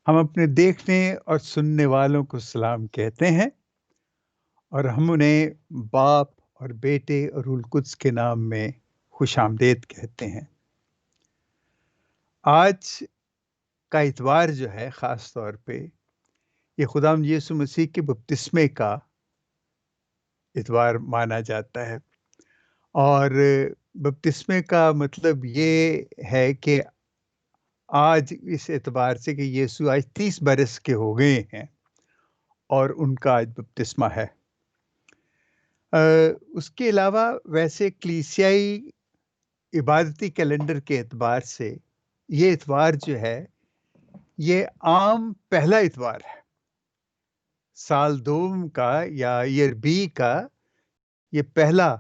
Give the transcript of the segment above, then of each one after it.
ہم اپنے دیکھنے اور سننے والوں کو سلام کہتے ہیں اور ہم انہیں باپ اور بیٹے اور روح القدس کے نام میں خوش آمدید کہتے ہیں۔ آج کا اتوار جو ہے خاص طور پہ یہ خداوند یسوع مسیح کے بپتسمے کا اتوار مانا جاتا ہے، اور بپتسمے کا مطلب یہ ہے کہ آج اس اعتبار سے کہ یسوع آج 30 برس کے ہو گئے ہیں اور ان کا آج بپتسمہ ہے۔ اس کے علاوہ ویسے کلیسیائی عبادتی کیلنڈر کے اعتبار سے یہ اتوار جو ہے یہ عام پہلا اتوار ہے، سال دوم کا یا ایئر بی کا یہ پہلا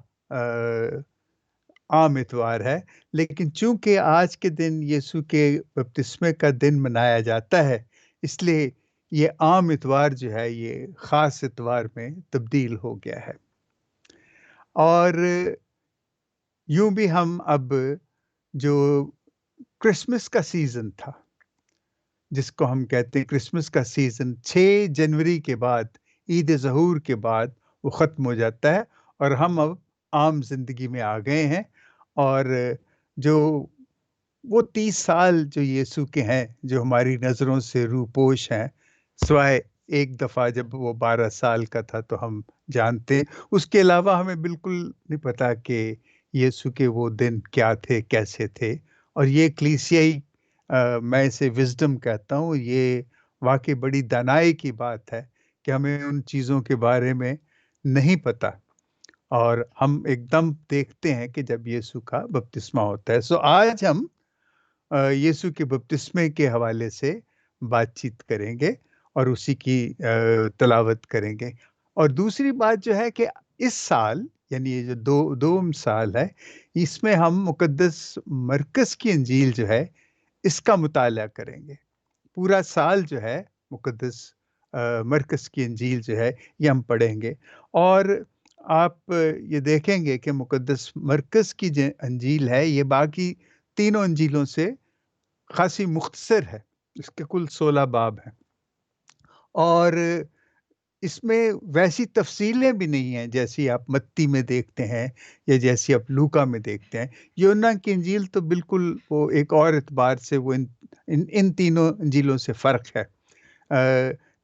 عام اتوار ہے، لیکن چونکہ آج کے دن یسوع کے بپتسمے کا دن منایا جاتا ہے، اس لیے یہ عام اتوار جو ہے یہ خاص اتوار میں تبدیل ہو گیا ہے۔ اور یوں بھی ہم اب جو کرسمس کا سیزن تھا، جس کو ہم کہتے ہیں کرسمس کا سیزن، 6 جنوری کے بعد، عید ظہور کے بعد وہ ختم ہو جاتا ہے اور ہم اب عام زندگی میں آ گئے ہیں، اور جو وہ 30 سال جو یسوع کے ہیں جو ہماری نظروں سے روپوش ہیں، سوائے ایک دفعہ جب وہ 12 سال کا تھا تو ہم جانتے ہیں، اس کے علاوہ ہمیں بالکل نہیں پتا کہ یسوع کے وہ دن کیا تھے، کیسے تھے۔ اور یہ کلیسیائی میں اسے وزڈم کہتا ہوں، یہ واقعی بڑی دانائی کی بات ہے کہ ہمیں ان چیزوں کے بارے میں نہیں پتا، اور ہم ایک دم دیکھتے ہیں کہ جب یسوع کا بپتسمہ ہوتا ہے۔ سو آج ہم یسوع کے بپتسمے کے حوالے سے بات چیت کریں گے اور اسی کی تلاوت کریں گے۔ اور دوسری بات جو ہے کہ اس سال، یعنی یہ جو دوم سال ہے، اس میں ہم مقدس مرکز کی انجیل جو ہے اس کا مطالعہ کریں گے۔ پورا سال جو ہے مقدس مرکز کی انجیل جو ہے یہ ہم پڑھیں گے، اور آپ یہ دیکھیں گے کہ مقدس مرکز کی جو انجیل ہے یہ باقی تینوں انجیلوں سے خاصی مختصر ہے، اس کے کل 16 باب ہیں، اور اس میں ویسی تفصیلیں بھی نہیں ہیں جیسی آپ متی میں دیکھتے ہیں یا جیسی آپ لوکا میں دیکھتے ہیں۔ یوحنا کی انجیل تو بالکل وہ ایک اور اعتبار سے وہ ان تینوں انجیلوں سے فرق ہے،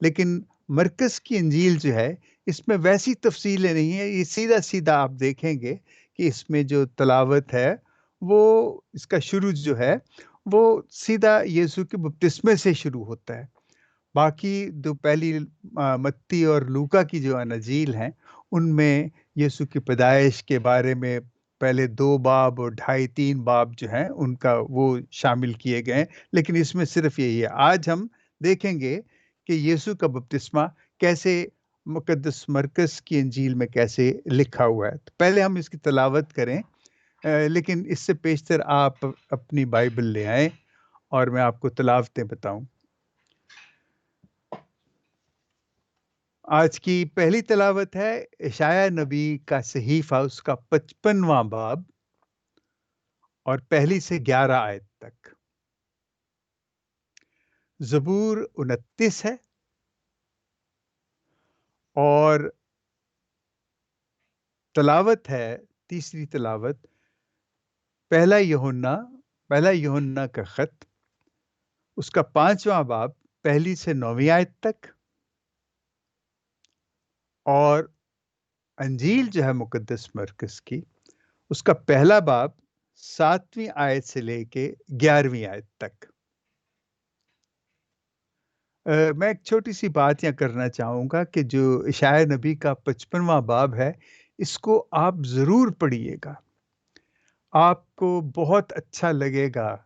لیکن مرکز کی انجیل جو ہے اس میں ویسی تفصیلیں نہیں ہیں، یہ سیدھا سیدھا آپ دیکھیں گے کہ اس میں جو تلاوت ہے وہ اس کا شروع جو ہے وہ سیدھا یسوع کے بپتسمے سے شروع ہوتا ہے۔ باقی جو پہلی متی اور لوکا کی جو اناجیل ہیں ان میں یسوع کی پیدائش کے بارے میں پہلے 2 باب اور 2.5-3 باب جو ہیں ان کا وہ شامل کیے گئے ہیں، لیکن اس میں صرف یہی ہے۔ آج ہم دیکھیں گے کہ یسوع کا بپتسمہ کیسے مقدس مرکز کی انجیل میں کیسے لکھا ہوا ہے۔ تو پہلے ہم اس کی تلاوت کریں، لیکن اس سے پیشتر آپ اپنی بائبل لے آئیں اور میں آپ کو تلاوتیں بتاؤں۔ آج کی پہلی تلاوت ہے اشعیاء نبی کا صحیفہ، اس کا 55واں باب اور پہلی سے 11 آیت تک۔ زبور 29 ہے، اور تلاوت ہے تیسری تلاوت پہلا یوحنا کا خط، اس کا 5واں باب پہلی سے 9ویں آیت تک، اور انجیل جو ہے مقدس مرکز کی اس کا پہلا باب 7ویں آیت سے لے کے 11ویں آیت تک۔ میں ایک چھوٹی سی بات یہاں کرنا چاہوں گا کہ جو اشعیاء نبی کا 55واں باب ہے اس کو آپ ضرور پڑھیے گا، آپ کو بہت اچھا لگے گا۔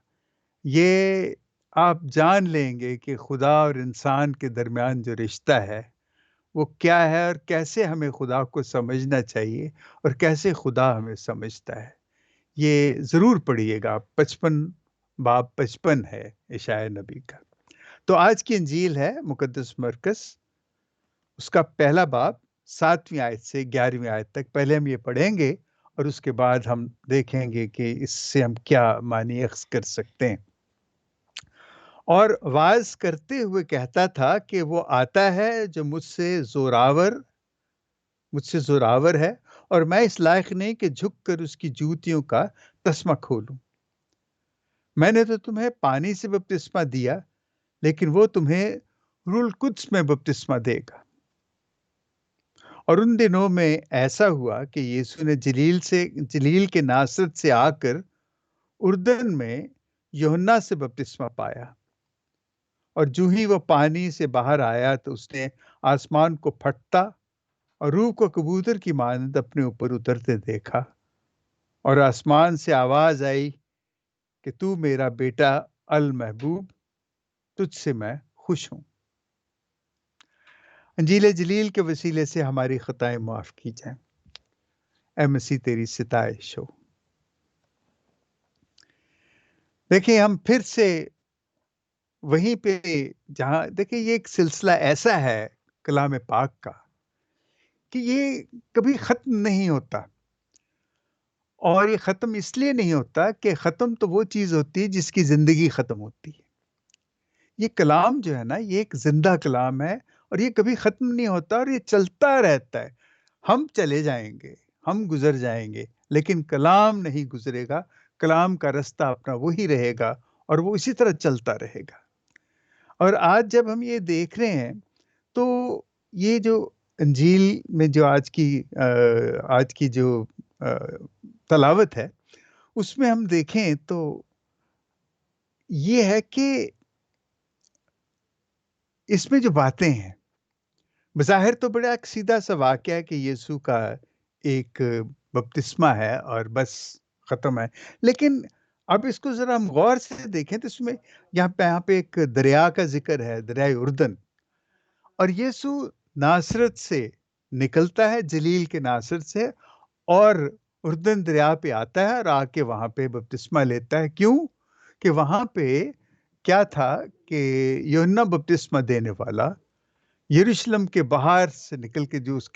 یہ آپ جان لیں گے کہ خدا اور انسان کے درمیان جو رشتہ ہے وہ کیا ہے، اور کیسے ہمیں خدا کو سمجھنا چاہیے اور کیسے خدا ہمیں سمجھتا ہے۔ یہ ضرور پڑھیے گا، 55 ہے اشعیاء نبی کا۔ تو آج کی انجیل ہے مقدس مرکز، اس کا پہلا باب 7ویں آیت سے 11ویں آیت تک۔ پہلے ہم یہ پڑھیں گے اور اس کے بعد ہم دیکھیں گے کہ اس سے ہم کیا معنی اخذ کر سکتے ہیں۔ اور واز کرتے ہوئے کہتا تھا کہ وہ آتا ہے جو مجھ سے زوراور ہے، اور میں اس لائق نہیں کہ جھک کر اس کی جوتیوں کا تسمہ کھولوں۔ میں نے تو تمہیں پانی سے بپتسمہ دیا، لیکن وہ تمہیں روح القدس میں بپتسمہ دے گا۔ اور ان دنوں میں ایسا ہوا کہ یسوع نے جلیل کے ناصرت سے آ کر اردن میں یوحنا سے بپتسمہ پایا، اور جو ہی وہ پانی سے باہر آیا تو اس نے آسمان کو پھٹتا اور روح کو کبوتر کی مانند اپنے اوپر اترتے دیکھا، اور آسمان سے آواز آئی کہ تو میرا بیٹا المحبوب، تجھ سے میں خوش ہوں۔ انجیل جلیل کے وسیلے سے ہماری خطائیں معاف کی جائیں۔ اے مسیح تیری ستائش ہو۔ دیکھیں ہم پھر سے وہیں پہ جہاں دیکھیں یہ ایک سلسلہ ایسا ہے کلام پاک کا کہ یہ کبھی ختم نہیں ہوتا، اور یہ ختم اس لیے نہیں ہوتا کہ ختم تو وہ چیز ہوتی ہے جس کی زندگی ختم ہوتی ہے۔ یہ کلام جو ہے نا، یہ ایک زندہ کلام ہے، اور یہ کبھی ختم نہیں ہوتا، اور یہ چلتا رہتا ہے۔ ہم چلے جائیں گے، ہم گزر جائیں گے، لیکن کلام نہیں گزرے گا۔ کلام کا رستہ اپنا وہی رہے گا، اور وہ اسی طرح چلتا رہے گا۔ اور آج جب ہم یہ دیکھ رہے ہیں تو یہ جو انجیل میں جو آج کی جو تلاوت ہے، اس میں ہم دیکھیں تو یہ ہے کہ اس میں جو باتیں ہیں، بظاہر تو بڑا ایک سیدھا سا واقعہ ہے کہ یسوع کا ایک بپتسمہ ہے اور بس ختم ہے، لیکن اب اس کو ذرا ہم غور سے دیکھیں تو اس میں یہاں پہ ایک دریا کا ذکر ہے، دریائے اردن، اور یسوع ناصرت سے نکلتا ہے، جلیل کے ناصرت سے، اور اردن دریا پہ آتا ہے اور آ کے وہاں پہ بپتسمہ لیتا ہے۔ کیوں کہ وہاں پہ کیا تھا کہ یوحنا بپتسمہ دینے والا یروشلم کے باہر سے نکل کے جو اس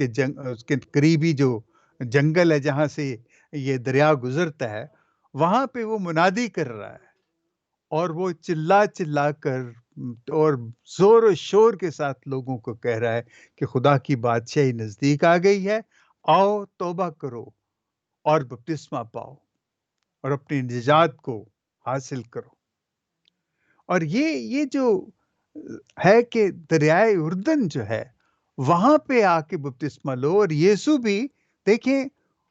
کے قریبی جو جنگل ہے جہاں سے یہ دریا گزرتا ہے، وہاں پہ وہ منادی کر رہا ہے، اور وہ چلا چلا کر اور زور و شور کے ساتھ لوگوں کو کہہ رہا ہے کہ خدا کی بادشاہی نزدیک آ گئی ہے، آؤ توبہ کرو اور بپتسمہ پاؤ اور اپنی نجات کو حاصل کرو۔ اور یہ جو ہے کہ دریائے اردن جو ہے وہاں پہ آ کے بپتسمہ لو، اور یسوع بھی دیکھیں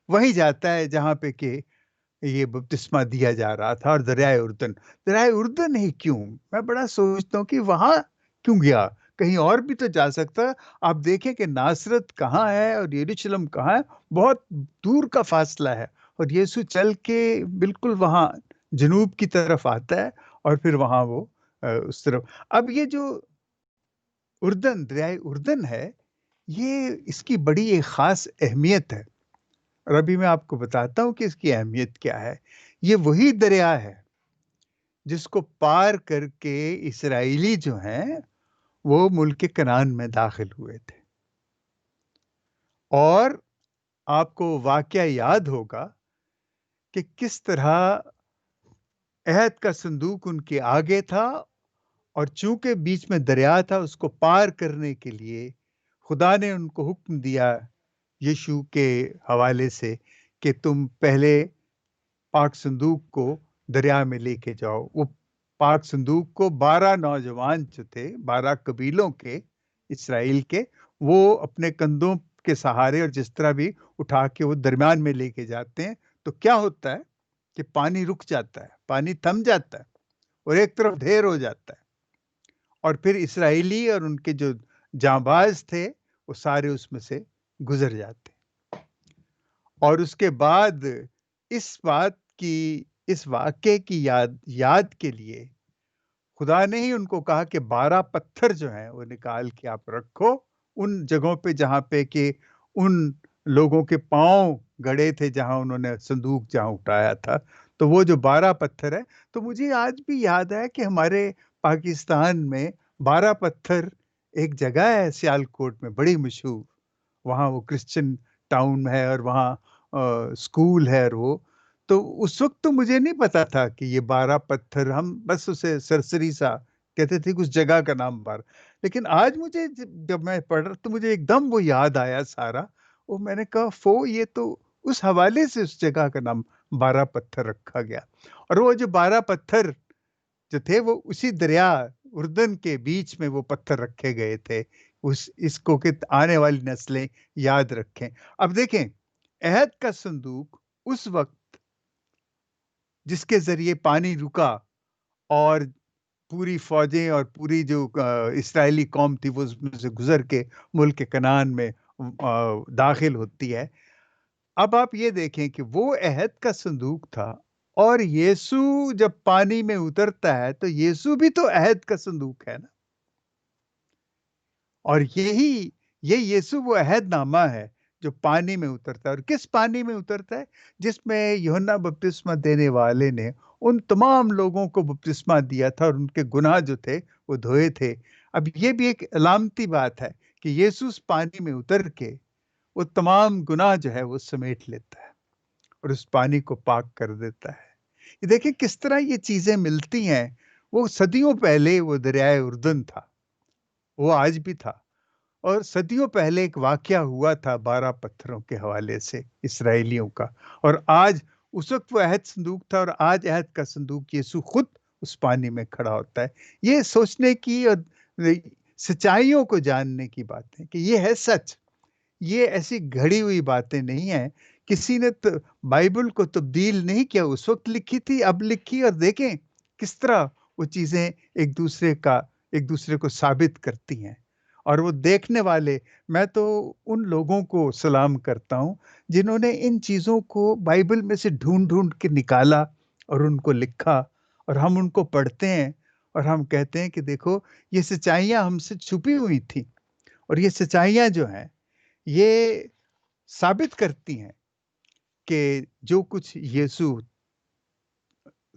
وہی جاتا ہے جہاں پہ کہ یہ بپتسمہ دیا جا رہا تھا، اور دریائے اردن ہی کیوں؟ میں بڑا سوچتا ہوں کہ وہاں کیوں گیا؟ کہیں اور بھی تو جا سکتا۔ آپ دیکھیں کہ ناصرت کہاں ہے اور یروشلم کہاں ہے، بہت دور کا فاصلہ ہے، اور یسوع چل کے بالکل وہاں جنوب کی طرف آتا ہے، اور پھر وہاں وہ اس طرف۔ اب یہ جو دریائے اردن ہے، یہ اس کی بڑی ایک خاص اہمیت ہے، اور ابھی میں آپ کو بتاتا ہوں کہ اس کی اہمیت کیا ہے۔ یہ وہی دریا ہے جس کو پار کر کے اسرائیلی جو ہیں وہ ملک کنعان میں داخل ہوئے تھے، اور آپ کو واقعہ یاد ہوگا کہ کس طرح عہد کا صندوق ان کے آگے تھا، اور چونکہ بیچ میں دریا تھا، اس کو پار کرنے کے لیے خدا نے ان کو حکم دیا یشوع کے حوالے سے کہ تم پہلے پاک صندوق کو دریا میں لے کے جاؤ۔ وہ پاک صندوق کو 12 نوجوان جو تھے، 12 قبیلوں کے اسرائیل کے، وہ اپنے کندھوں کے سہارے اور جس طرح بھی اٹھا کے وہ درمیان میں لے کے جاتے ہیں، تو کیا ہوتا ہے کہ پانی رک جاتا ہے، پانی تھم جاتا ہے، اور ایک طرف ڈھیر ہو جاتا ہے، اور پھر اسرائیلی اور ان کے جو جانباز تھے وہ سارے اس میں سے گزر جاتے۔ اور اس کے بعد اس واقعے کی یاد کے لیے خدا نے ہی ان کو کہا کہ 12 پتھر جو ہیں وہ نکال کے آپ رکھو ان جگہوں پہ جہاں پہ کہ ان لوگوں کے پاؤں گڑے تھے، جہاں انہوں نے صندوق جہاں اٹھایا تھا، تو وہ جو 12 پتھر ہے، تو مجھے آج بھی یاد ہے کہ ہمارے پاکستان میں 12 پتھر ایک جگہ ہے سیالکوٹ میں بڑی مشہور، وہاں وہ کرسچن ٹاؤن ہے، اور وہاں اسکول ہے، اور وہ تو اس وقت تو مجھے نہیں پتا تھا کہ یہ 12 پتھر، ہم بس اسے سرسری سا کہتے تھے کہ اس جگہ کا نام 12۔ لیکن آج مجھے جب میں پڑھ رہا تو مجھے ایک دم وہ یاد آیا سارا، وہ میں نے کہا یہ تو اس حوالے سے اس جگہ کا نام 12 پتھر رکھا گیا، اور وہ جو 12 پتھر جو تھے وہ اسی دریا اردن کے بیچ میں وہ پتھر رکھے گئے تھے، اس کو کہ آنے والی نسلیں یاد رکھیں۔ اب دیکھیں، عہد کا صندوق اس وقت جس کے ذریعے پانی رکا اور پوری فوجیں اور پوری جو اسرائیلی قوم تھی وہ اس میں سے گزر کے ملک کنعان میں داخل ہوتی ہے۔ اب آپ یہ دیکھیں کہ وہ عہد کا صندوق تھا، اور یسوع جب پانی میں اترتا ہے تو یسوع بھی تو عہد کا صندوق ہے نا، اور یہ یسوع وہ عہد نامہ ہے جو پانی میں اترتا ہے۔ اور کس پانی میں اترتا ہے؟ جس میں یوحنا بپتسمہ دینے والے نے ان تمام لوگوں کو بپتسمہ دیا تھا اور ان کے گناہ جو تھے وہ دھوئے تھے۔ اب یہ بھی ایک علامتی بات ہے کہ یسوع اس پانی میں اتر کے وہ تمام گناہ جو ہے وہ سمیٹ لیتا ہے اور اس پانی کو پاک کر دیتا ہے۔ یہ دیکھیں کس طرح یہ چیزیں ملتی ہیں۔ وہ صدیوں پہلے وہ دریائے اردن تھا، وہ آج بھی تھا، اور صدیوں پہلے ایک واقعہ ہوا تھا 12 پتھروں کے حوالے سے اسرائیلیوں کا، اور آج اس وقت وہ عہد صندوق تھا، اور آج عہد کا صندوق یسوع خود اس پانی میں کھڑا ہوتا ہے۔ یہ سوچنے کی اور سچائیوں کو جاننے کی بات ہے کہ یہ ہے سچ، یہ ایسی گھڑی ہوئی باتیں نہیں ہیں۔ کسی نے بائبل کو تبدیل نہیں کیا، اس وقت لکھی تھی، اب لکھی، اور دیکھیں کس طرح وہ چیزیں ایک دوسرے کو ثابت کرتی ہیں۔ اور وہ دیکھنے والے، میں تو ان لوگوں کو سلام کرتا ہوں جنہوں نے ان چیزوں کو بائبل میں سے ڈھونڈ ڈھونڈ کے نکالا اور ان کو لکھا، اور ہم ان کو پڑھتے ہیں اور ہم کہتے ہیں کہ دیکھو یہ سچائیاں ہم سے چھپی ہوئی تھیں، اور یہ سچائیاں جو ہیں یہ ثابت کرتی ہیں کہ جو کچھ یسوع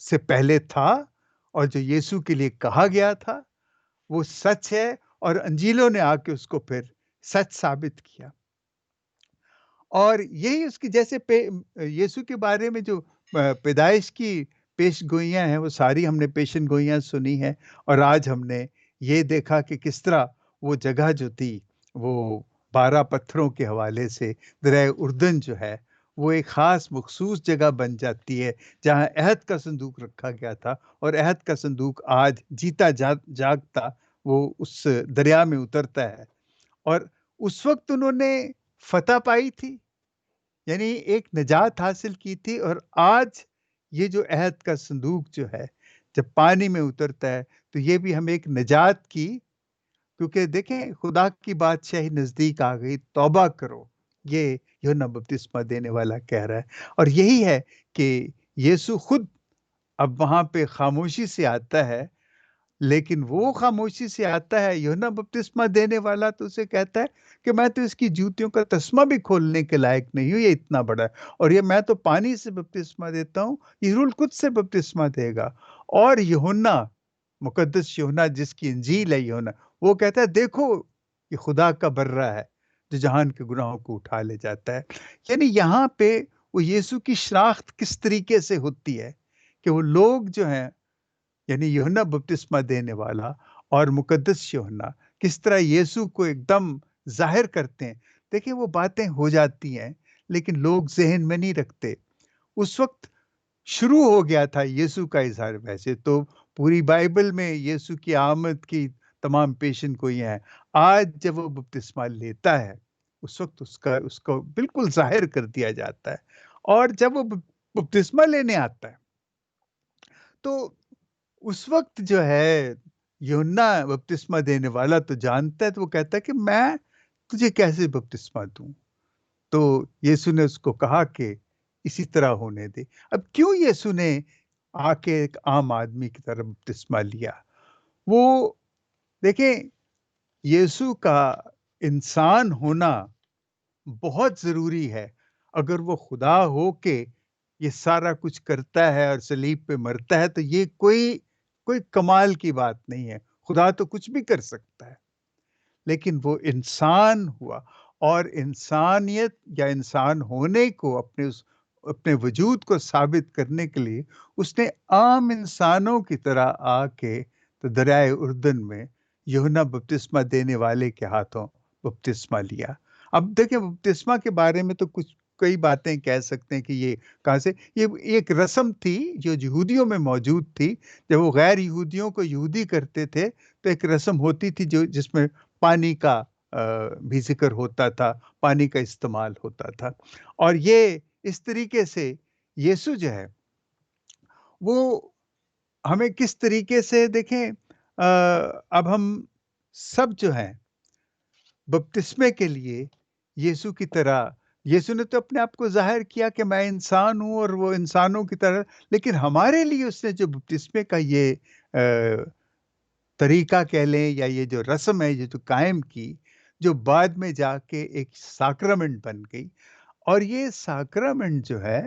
سے پہلے تھا اور جو یسوع کے لیے کہا گیا تھا وہ سچ ہے، اور انجیلوں نے آ کے اس کو پھر سچ ثابت کیا۔ اور یہی اس کی جیسے یسوع کے بارے میں جو پیدائش کی پیش گوئیاں ہیں وہ ساری ہم نے پیشن گوئیاں سنی ہیں، اور آج ہم نے یہ دیکھا کہ کس طرح وہ جگہ جو تھی وہ 12 پتھروں کے حوالے سے دریائے اردن جو ہے وہ ایک خاص مخصوص جگہ بن جاتی ہے جہاں عہد کا صندوق رکھا گیا تھا، اور عہد کا صندوق آج جیتا جاگتا وہ اس دریا میں اترتا ہے۔ اور اس وقت انہوں نے فتح پائی تھی، یعنی ایک نجات حاصل کی تھی، اور آج یہ جو عہد کا صندوق جو ہے جب پانی میں اترتا ہے تو یہ بھی ہم ایک نجات کی، کیونکہ دیکھیں خدا کی بادشاہی نزدیک آ گئی، توبہ کرو، یہ یوحنا بپتسمہ دینے والا کہہ رہا ہے۔ اور یہی ہے کہ یسوع خود اب وہاں پہ خاموشی سے آتا ہے، لیکن وہ خاموشی سے آتا ہے، یوحنا بپتسمہ دینے والا تو اسے کہتا ہے کہ میں تو اس کی جوتیوں کا تسمہ بھی کھولنے کے لائق نہیں ہوں، یہ اتنا بڑا ہے، اور یہ میں تو پانی سے بپتسمہ دیتا ہوں، یہ روح القدس سے بپتسمہ دے گا۔ اور یوحنا، مقدس یوحنا جس کی انجیل ہے یوحنا، وہ کہتا ہے دیکھو یہ خدا کا برہ ہے جو جہان کے گناہوں کو اٹھا لے جاتا ہے۔ یعنی یہاں پہ وہ یسوع کی شناخت کس طریقے سے ہوتی ہے کہ وہ لوگ جو ہیں، یعنی یوحنا بپتسمہ دینے والا اور مقدس یوحنا کس طرح یسوع کو ایک دم ظاہر کرتے ہیں۔ دیکھیں وہ باتیں ہو جاتی ہیں لیکن لوگ ذہن میں نہیں رکھتے۔ اس وقت شروع ہو گیا تھا یسوع کا اظہار، ویسے تو پوری بائبل میں یسوع کی آمد کی تمام پیشن گوئیاں یہ ہیں۔ آج جب وہ بپتسمہ لیتا ہے اس وقت اس کو بالکل ظاہر کر دیا جاتا ہے، اور جب وہ بپتسمہ لینے آتا ہے تو اس وقت جو ہے یوحنا بپتسمہ دینے والا تو جانتا ہے، تو وہ کہتا ہے کہ میں تجھے کیسے بپتسمہ دوں؟ تو یسوع نے اس کو کہا کہ اسی طرح ہونے دے۔ اب کیوں یسوع نے آ کے ایک عام آدمی کی طرح بپتسمہ لیا؟ وہ دیکھیں یسوع کا انسان ہونا بہت ضروری ہے۔ اگر وہ خدا ہو کے یہ سارا کچھ کرتا ہے اور صلیب پہ مرتا ہے تو یہ کوئی کمال کی بات نہیں ہے۔ خدا تو کچھ بھی کر سکتا ہے، لیکن وہ انسان ہوا، اور انسانیت یا انسان ہونے کو اپنے وجود کو ثابت کرنے کے لیے اس نے عام انسانوں کی طرح آ کے تو دریائے اردن میں یوحنا بپتسمہ دینے والے کے ہاتھوں بپتسمہ لیا۔ اب دیکھیں بپتسمہ کے بارے میں تو کچھ کئی باتیں کہہ سکتے ہیں کہ یہ کہاں سے، یہ ایک رسم تھی جو یہودیوں میں موجود تھی۔ جب وہ غیر یہودیوں کو یہودی کرتے تھے تو ایک رسم ہوتی تھی جس میں پانی کا بھی ذکر ہوتا تھا، پانی کا استعمال ہوتا تھا۔ اور یہ اس طریقے سے یسوع جو ہے وہ ہمیں کس طریقے سے دیکھیں، اب ہم سب جو ہیں بپتسمے کے لیے یسوع کی طرح، یسوع نے تو اپنے آپ کو ظاہر کیا کہ میں انسان ہوں اور وہ انسانوں کی طرح، لیکن ہمارے لیے اس نے جو بپتسمے کا یہ طریقہ کہہ لیں یا یہ جو رسم ہے یہ جو قائم کی، جو بعد میں جا کے ایک ساکرامنٹ بن گئی۔ اور یہ ساکرامنٹ جو ہے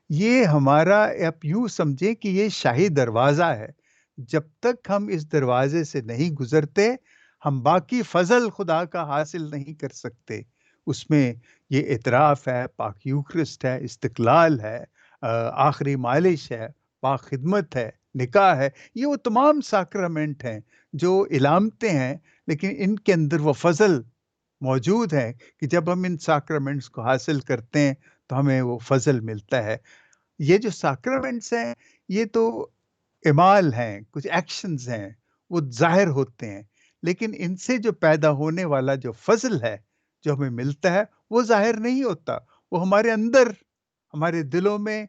یہ ہمارا، آپ یوں سمجھیں کہ یہ شاہی دروازہ ہے۔ جب تک ہم اس دروازے سے نہیں گزرتے ہم باقی فضل خدا کا حاصل نہیں کر سکتے۔ اس میں یہ اعتراف ہے، پاک یوکرسٹ ہے، استقلال ہے، آخری مالش ہے، پاک خدمت ہے، نکاح ہے، یہ وہ تمام ساکرامنٹ ہیں جو علامتیں ہیں، لیکن ان کے اندر وہ فضل موجود ہے کہ جب ہم ان ساکرامنٹس کو حاصل کرتے ہیں تو ہمیں وہ فضل ملتا ہے۔ یہ جو ساکرامنٹس ہیں یہ تو اعمال ہیں، کچھ ایکشنز ہیں، وہ ظاہر ہوتے ہیں، لیکن ان سے جو پیدا ہونے والا جو فضل ہے جو ہمیں ملتا ہے وہ ظاہر نہیں ہوتا، وہ ہمارے اندر، ہمارے دلوں میں،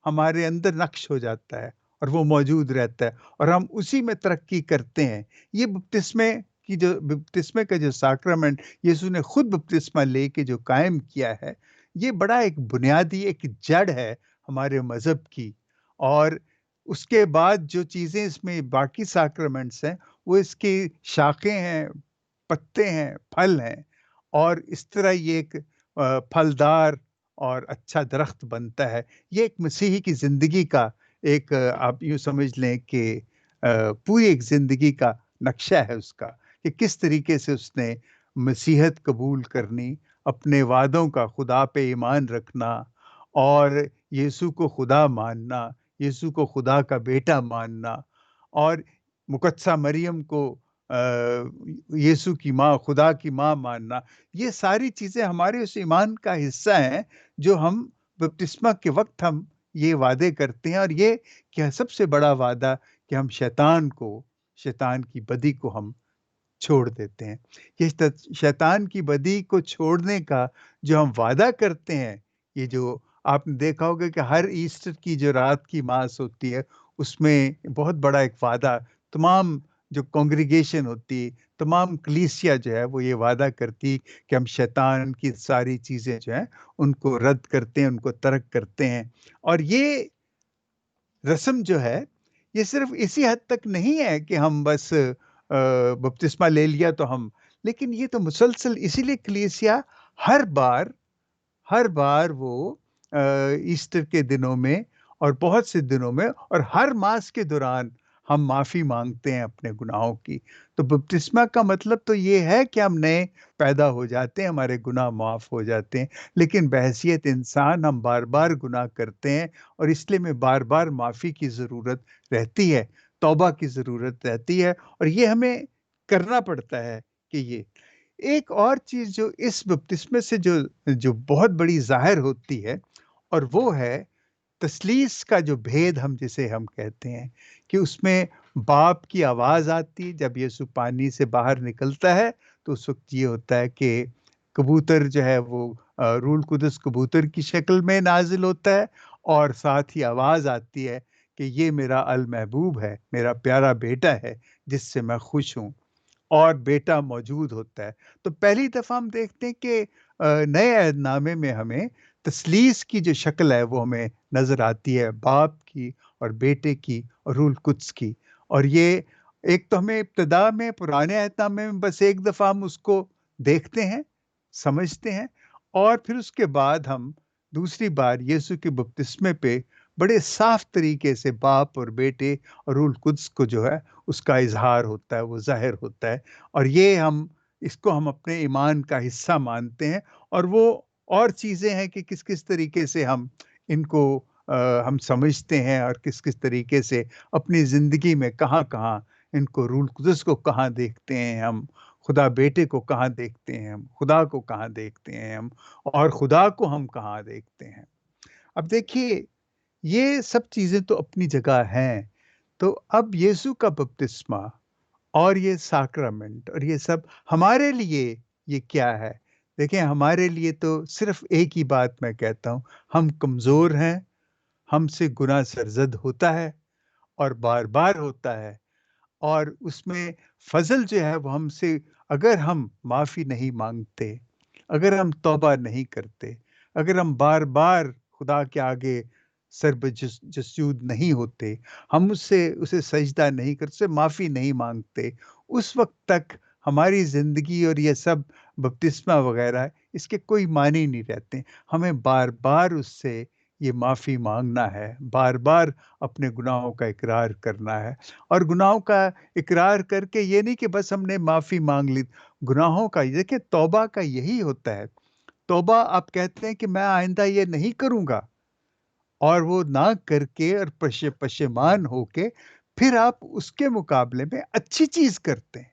ہمارے اندر نقش ہو جاتا ہے اور وہ موجود رہتا ہے اور ہم اسی میں ترقی کرتے ہیں۔ یہ بپتسمے کا جو ساکرامنٹ یسوع نے خود بپتسمہ لے کے جو قائم کیا ہے، یہ بڑا ایک بنیادی ایک جڑ ہے ہمارے مذہب کی۔ اور اس کے بعد جو چیزیں اس میں باقی ساکرامنٹس ہیں وہ اس کی شاخیں ہیں، پتے ہیں، پھل ہیں، اور اس طرح یہ ایک پھلدار اور اچھا درخت بنتا ہے۔ یہ ایک مسیحی کی زندگی کا ایک آپ یوں سمجھ لیں کہ پوری ایک زندگی کا نقشہ ہے اس کا، کہ کس طریقے سے اس نے مسیحت قبول کرنی، اپنے وعدوں کا، خدا پہ ایمان رکھنا، اور یسوع کو خدا ماننا، یسوع کو خدا کا بیٹا ماننا، اور مقدسہ مریم کو یسوع کی ماں، خدا کی ماں ماننا۔ یہ ساری چیزیں ہمارے اس ایمان کا حصہ ہیں جو ہم بپتسمہ کے وقت ہم یہ وعدے کرتے ہیں، اور یہ کہ سب سے بڑا وعدہ کہ ہم شیطان کی بدی کو ہم چھوڑ دیتے ہیں۔ یہ شیطان کی بدی کو چھوڑنے کا جو ہم وعدہ کرتے ہیں، یہ جو آپ نے دیکھا ہوگا کہ ہر ایسٹر کی جو رات کی ماس ہوتی ہے اس میں بہت بڑا ایک وعدہ، تمام جو کانگریگیشن ہوتی، تمام کلیسیا جو ہے وہ یہ وعدہ کرتی کہ ہم شیطان کی ساری چیزیں جو ہیں ان کو رد کرتے ہیں، ان کو ترک کرتے ہیں۔ اور یہ رسم جو ہے یہ صرف اسی حد تک نہیں ہے کہ ہم بس بپتسمہ لے لیا تو ہم، لیکن یہ تو مسلسل، اسی لیے کلیسیا ہر بار وہ ایسٹر کے دنوں میں اور بہت سے دنوں میں اور ہر ماس کے دوران ہم معافی مانگتے ہیں اپنے گناہوں کی۔ تو بپتسمہ کا مطلب تو یہ ہے کہ ہم نئے پیدا ہو جاتے ہیں، ہمارے گناہ معاف ہو جاتے ہیں، لیکن بحیثیت انسان ہم بار بار گناہ کرتے ہیں، اور اس لیے میں بار بار معافی کی ضرورت رہتی ہے، توبہ کی ضرورت رہتی ہے، اور یہ ہمیں کرنا پڑتا ہے۔ کہ یہ ایک اور چیز جو اس بپتسمے سے جو بہت بڑی ظاہر ہوتی ہے، اور وہ ہے تثلیث کا جو بھید ہم جسے ہم کہتے ہیں، کہ اس میں باپ کی آواز آتی جب یسوع پانی سے باہر نکلتا ہے، تو اس وقت یہ ہوتا ہے کہ کبوتر جو ہے وہ روح القدس کبوتر کی شکل میں نازل ہوتا ہے، اور ساتھ ہی آواز آتی ہے کہ یہ میرا المحبوب ہے، میرا پیارا بیٹا ہے جس سے میں خوش ہوں، اور بیٹا موجود ہوتا ہے۔ تو پہلی دفعہ ہم دیکھتے ہیں کہ نئے عہد نامے میں ہمیں تثلیث کی جو شکل ہے وہ ہمیں نظر آتی ہے، باپ کی اور بیٹے کی اور روح القدس کی۔ اور یہ ایک تو ہمیں ابتدا میں پرانے عہد نامے میں بس ایک دفعہ ہم اس کو دیکھتے ہیں، سمجھتے ہیں، اور پھر اس کے بعد ہم دوسری بار یسوع کے بپتسمے پہ بڑے صاف طریقے سے باپ اور بیٹے اور روح القدس کو جو ہے اس کا اظہار ہوتا ہے، وہ ظاہر ہوتا ہے، اور یہ اس کو ہم اپنے ایمان کا حصہ مانتے ہیں۔ اور وہ اور چیزیں ہیں کہ کس کس طریقے سے ہم ان کو ہم سمجھتے ہیں، اور کس کس طریقے سے اپنی زندگی میں کہاں کہاں ان کو روح القدس کو کہاں دیکھتے ہیں ہم، خدا بیٹے کو کہاں دیکھتے ہیں ہم، خدا کو کہاں دیکھتے ہیں ہم، اور خدا کو ہم کہاں دیکھتے ہیں۔ اب دیکھیے، یہ سب چیزیں تو اپنی جگہ ہیں، تو اب یسوع کا بپتسمہ اور یہ ساکرامنٹ اور یہ سب ہمارے لیے یہ کیا ہے؟ دیکھیں، ہمارے لیے تو صرف ایک ہی بات میں کہتا ہوں، ہم کمزور ہیں، ہم سے گناہ سرزد ہوتا ہے اور بار بار ہوتا ہے، اور اس میں فضل جو ہے وہ ہم سے، اگر ہم معافی نہیں مانگتے، اگر ہم توبہ نہیں کرتے، اگر ہم بار بار خدا کے آگے جسود نہیں ہوتے، ہم اسے سجدہ نہیں کرتے، اسے معافی نہیں مانگتے، اس وقت تک ہماری زندگی اور یہ سب بپتسمہ وغیرہ ہے، اس کے کوئی معنی نہیں رہتے۔ ہمیں بار بار اس سے یہ معافی مانگنا ہے، بار بار اپنے گناہوں کا اقرار کرنا ہے، اور گناہوں کا اقرار کر کے یہ نہیں کہ بس ہم نے معافی مانگ لی، گناہوں کا دیکھیں توبہ کا یہی ہوتا ہے۔ توبہ آپ کہتے ہیں کہ میں آئندہ یہ نہیں کروں گا، اور وہ نہ کر کے اور پشیمان ہو کے پھر آپ اس کے مقابلے میں اچھی چیز کرتے ہیں۔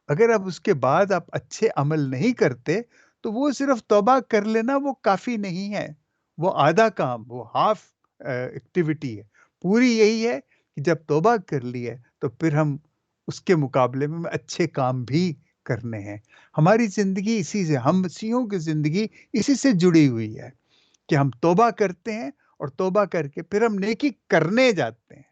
اگر آپ اس کے بعد آپ اچھے عمل نہیں کرتے، تو وہ صرف توبہ کر لینا وہ کافی نہیں ہے، وہ آدھا کام، وہ ہاف ایکٹیویٹی ہے۔ پوری یہی ہے کہ جب توبہ کر لی ہے تو پھر ہم اس کے مقابلے میں اچھے کام بھی کرنے ہیں۔ ہماری زندگی اسی سے، ہم مسیحیوں کی زندگی اسی سے جڑی ہوئی ہے کہ ہم توبہ کرتے ہیں، اور توبہ کر کے پھر ہم نیکی کرنے جاتے ہیں۔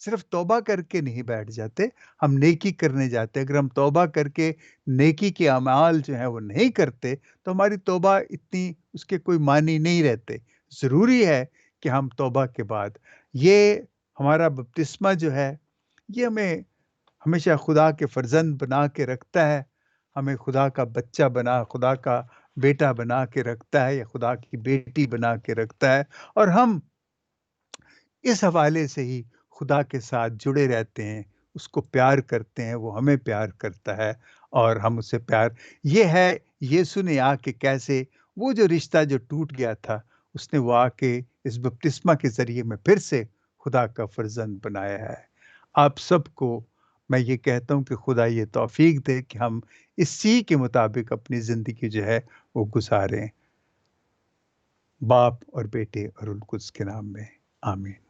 صرف توبہ کر کے نہیں بیٹھ جاتے، ہم نیکی کرنے جاتے ہیں۔ اگر ہم توبہ کر کے نیکی کے اعمال جو ہیں وہ نہیں کرتے، تو ہماری توبہ اتنی، اس کے کوئی معنی نہیں رہتے۔ ضروری ہے کہ ہم توبہ کے بعد، یہ ہمارا بپتسمہ جو ہے، یہ ہمیں ہمیشہ خدا کے فرزند بنا کے رکھتا ہے، ہمیں خدا کا بچہ بنا، خدا کا بیٹا بنا کے رکھتا ہے، یا خدا کی بیٹی بنا کے رکھتا ہے، اور ہم اس حوالے سے ہی خدا کے ساتھ جڑے رہتے ہیں، اس کو پیار کرتے ہیں، وہ ہمیں پیار کرتا ہے، اور ہم اسے پیار، یہ ہے یسوع نے آ کے کیسے وہ جو رشتہ جو ٹوٹ گیا تھا، اس نے وہ آ کے اس بپتسمہ کے ذریعے میں پھر سے خدا کا فرزند بنایا ہے۔ آپ سب کو میں یہ کہتا ہوں کہ خدا یہ توفیق دے کہ ہم اسی کے مطابق اپنی زندگی جو ہے وہ گزاریں، باپ اور بیٹے اور روح القدس کے نام میں، آمین۔